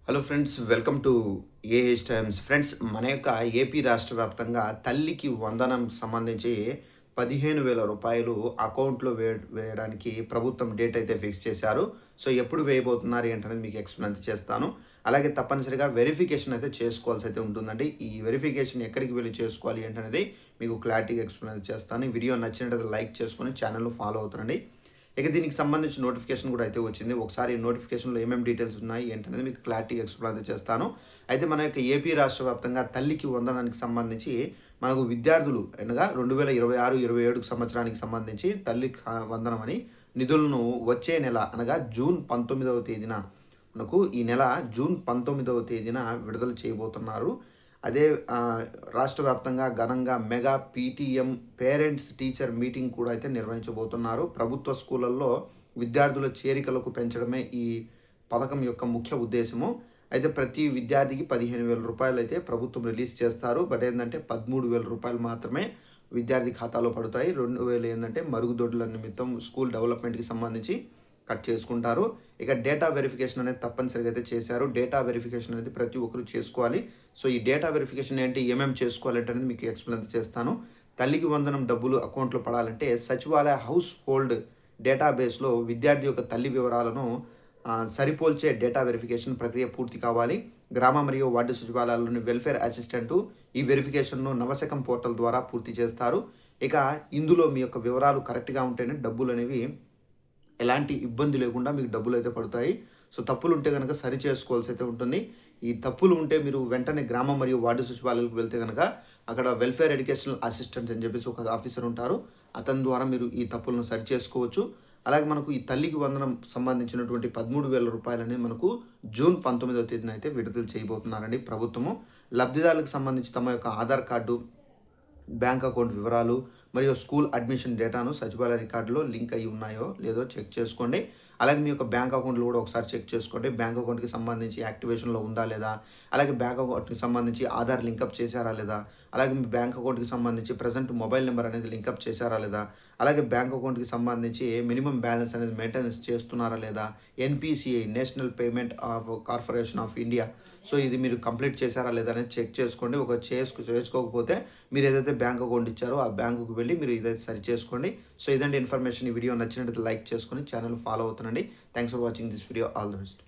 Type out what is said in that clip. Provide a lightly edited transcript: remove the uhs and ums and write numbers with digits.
Hello friends, welcome to AH times. Friends, మన యొక్క AP రాష్ట్ర వ్యాప్తంగా తల్లికి వందనం సంబంధించి 15,000 రూపాయలు అకౌంట్లో వేయడానికి ప్రభుత్వం డేట్ అయితే ఫిక్స్ చేశారు. సో ఎప్పుడు వేయబోతున్నారు ఏంటనేది మీకు ఎక్స్‌ప్లెయిన్ అయితే చేస్తాను. అలాగే తప్పనిసరిగా వెరిఫికేషన్ అయితే చేసుకోవాల్సి అయితే ఉంటుందండి. ఈ వెరిఫికేషన్ ఎక్కడికి వెళ్లి చేసుకోవాలి ఏంటనేది మీకు క్లారిటీగా ఎక్స్‌ప్లెయిన్ చేస్తాను. ఈ వీడియో నచ్చినట్లయితే లైక్ చేసుకొని ఛానల్‌ను ఫాలో అవుతుండండి. ఇక దీనికి సంబంధించి నోటిఫికేషన్ కూడా అయితే వచ్చింది. ఒకసారి నోటిఫికేషన్‌లో ఏమేమి డీటెయిల్స్ ఉన్నాయి ఏంటనేది మీకు క్లారిటీగా ఎక్స్‌ప్లెయిన్ చేస్తాను. అయితే మన యొక్క ఏపీ రాష్ట్ర వ్యాప్తంగా తల్లికి వందనానికి సంబంధించి మనకు విద్యార్థులు అనగా 2026, 27 సంవత్సరానికి సంబంధించి తల్లికి వందనం అని నిధులను వచ్చే నెల అనగా జూన్ 19వ తేదీన మనకు ఈ నెల జూన్ 19వ తేదీన విడుదల చేయబోతున్నారు. అదే రాష్ట్ర వ్యాప్తంగా ఘనంగా mega PTM parents teacher meeting కూడా అయితే నిర్వహించబోతున్నారు. ప్రభుత్వ స్కూళ్ళల్లో విద్యార్థుల చేరికలకు పెంచడమే ఈ పథకం యొక్క ముఖ్య ఉద్దేశము. అయితే ప్రతి విద్యార్థికి 15,000 రూపాయలు అయితే ప్రభుత్వం రిలీజ్ చేస్తారు. బట్ ఏంటంటే 13,000 రూపాయలు మాత్రమే విద్యార్థి ఖాతాలో పడతాయి. 2,000 ఏంటంటే మరుగుదొడ్ల నిమిత్తం స్కూల్ డెవలప్మెంట్‌కి సంబంధించి కట్ చేసుకుంటారు. ఇక డేటా వెరిఫికేషన్ అనేది తప్పనిసరిగా అయితే చేశారు. డేటా వెరిఫికేషన్ అనేది ప్రతి ఒక్కరు చేసుకోవాలి. సో ఈ డేటా వెరిఫికేషన్ ఏంటి, ఏమేమి చేసుకోవాలంటే అనేది మీకు ఎక్స్‌ప్లెయిన్ చేస్తాను. తల్లికి వందనం డబ్బులు అకౌంట్‌లో పడాలంటే సచివాలయ హౌస్ హోల్డ్ డేటాబేస్‌లో విద్యార్థి యొక్క తల్లి వివరాలను సరిపోల్చే డేటా వెరిఫికేషన్ ప్రక్రియ పూర్తి కావాలి. గ్రామ మరియు వార్డు సచివాలయాల్లోని వెల్ఫేర్ అసిస్టెంటు ఈ వెరిఫికేషన్‌ను నవశకం పోర్టల్ ద్వారా పూర్తి చేస్తారు. ఇక ఇందులో మీ యొక్క వివరాలు కరెక్ట్‌గా ఉంటేనే డబ్బులనేవి ఎలాంటి ఇబ్బంది లేకుండా మీకు డబ్బులైతే పడతాయి. సో తప్పులుంటే గనక సరి చేసుకోవాల్సి అయితే ఉంటుంది. ఈ తప్పులు ఉంటే మీరు వెంటనే గ్రామం మరియు వార్డు సచివాలయాలకు వెళ్తే గనక అక్కడ వెల్ఫేర్ ఎడ్యుకేషనల్ అసిస్టెంట్ అని చెప్పేసి ఒక ఆఫీసర్ ఉంటారు. అతని ద్వారా మీరు ఈ తప్పులను సరి చేసుకోవచ్చు. అలాగే మనకు ఈ తల్లికి వందనం సంబంధించినటువంటి 13,000 రూపాయలని మనకు జూన్ 19వ తేదీన అయితే విడుదల చేయబోతున్నారండి ప్రభుత్వము. లబ్ధిదారులకు సంబంధించి తమ యొక్క ఆధార్ కార్డు, బ్యాంక్ అకౌంట్ వివరాలు మరియు స్కూల్ అడ్మిషన్ డేటాను సచివాలయ రికార్డులో లింక్ అయ్యి ఉన్నాయో లేదో చెక్ చేసుకోండి. అలాగే మీ యొక్క బ్యాంక్ అకౌంట్లు కూడా ఒకసారి చెక్ చేసుకోండి. బ్యాంక్ అకౌంట్‌కి సంబంధించి యాక్టివేషన్‌లో ఉందా లేదా? అలాగే బ్యాంక్ అకౌంట్‌కి సంబంధించి ఆధార్ లింకప్ చేశారా లేదా? అలాగే మీ బ్యాంక్ అకౌంట్‌కి సంబంధించి ప్రెజెంట్ మొబైల్ నెంబర్ అనేది లింకప్ చేశారా లేదా? అలాగే బ్యాంక్ అకౌంట్‌కి సంబంధించి మినిమమ్ బ్యాలెన్స్ అనేది మెయింటెనెన్స్ చేస్తున్నారా లేదా? NPCI national payment corporation of India, so ఇది మీరు కంప్లీట్ చేశారా లేదా అనేది చెక్ చేసుకోండి. ఒక చేసుకోకపోతే మీరు ఏదైతే బ్యాంక్ అకౌంట్ ఇచ్చారో ఆ బ్యాంకుకి వెళ్ళి మీరు ఇదైతే సరి చేసుకోండి. సో ఇదండి ఇన్ఫర్మేషన్. ఈ వీడియో నచ్చినట్లయితే లైక్ చేసుకొని ఛానల్ ఫాలో అవుతుండండి. Thanks for watching this video. All the best.